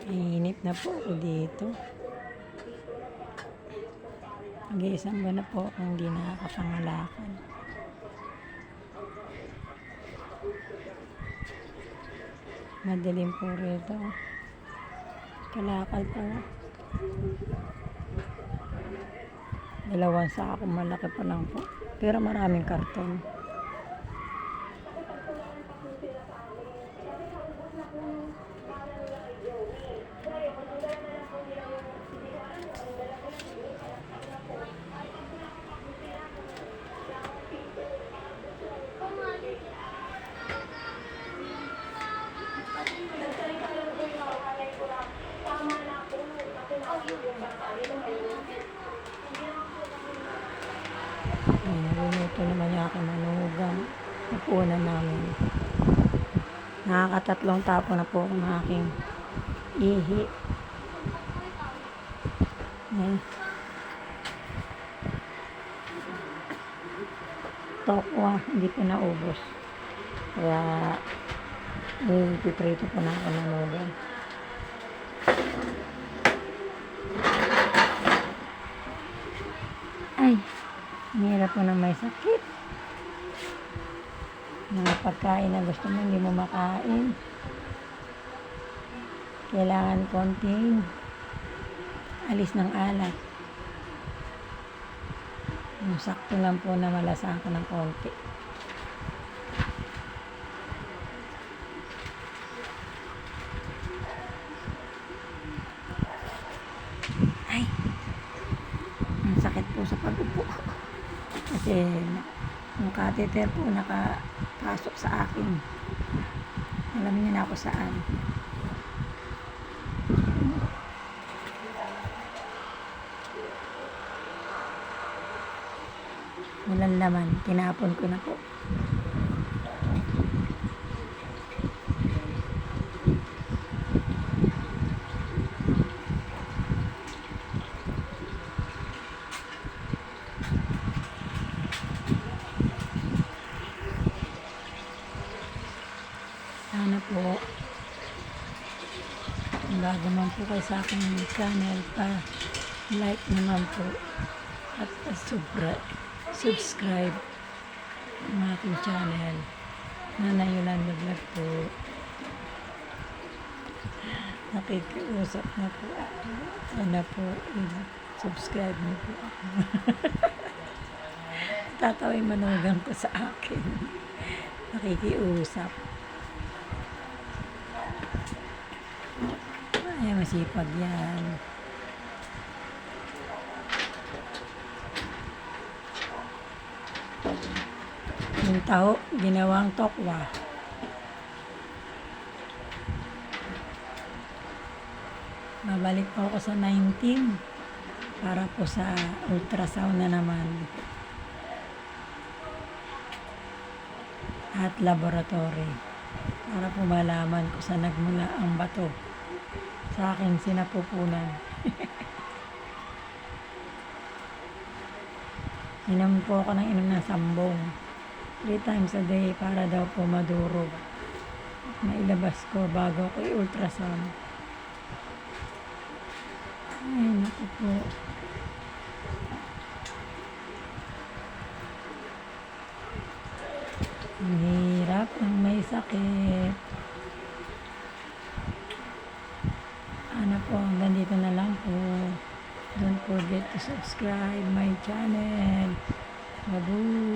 Init na po ako dito. Mag-iisang buwan na po akong hindi nakakapangalakad. Madilim po rito. Kalakal po. Dalawang sako, malaki pa lang po. Pero maraming karton. Naluluto naman yung aking manugang. Napunan namin. Nakakatatlong tapo na po ng aking ihi. Tokwa, hindi pa naubos. Kaya, ipiprito po na ako ng manugang. Ay, hirap po na may sakit. Mga pagkain na gusto mo, hindi mo makain. Kailangan konting alis ng alak. Yung sakto lang po na malasahan ko ng konti. Ay, ang sakit po sa pag-upo. Kasi yung catheter po nakapasok sa akin. Alam niyo na ako saan. Walang laman, tinapon ko na po. Sana po, bago man po kayo sa aking channel, like naman po at subscribe ang aking channel. Nanay Yolanda Vlog po. Nakikiusap na po ako. Sana po, subscribe niyo po ako. Tataway manugang ko sa akin. Nakikiusap. Ay, masipag yan. Yung taho, ginawang tokwa. Babalik po ako sa 19 para po sa ultrasound na naman. At laboratory. Para po malaman kung saan nagmula ang bato sa aking sinapupunan. Inom po ako ng inom ng sambong. 3 times a day para daw po madurog. Mailabas ko bago ako i-ultrasound. Ay, naku po. Ang hirap ng may sakit. Ano po, hanggang dito na lang po. Don't forget to subscribe my channel. Babu!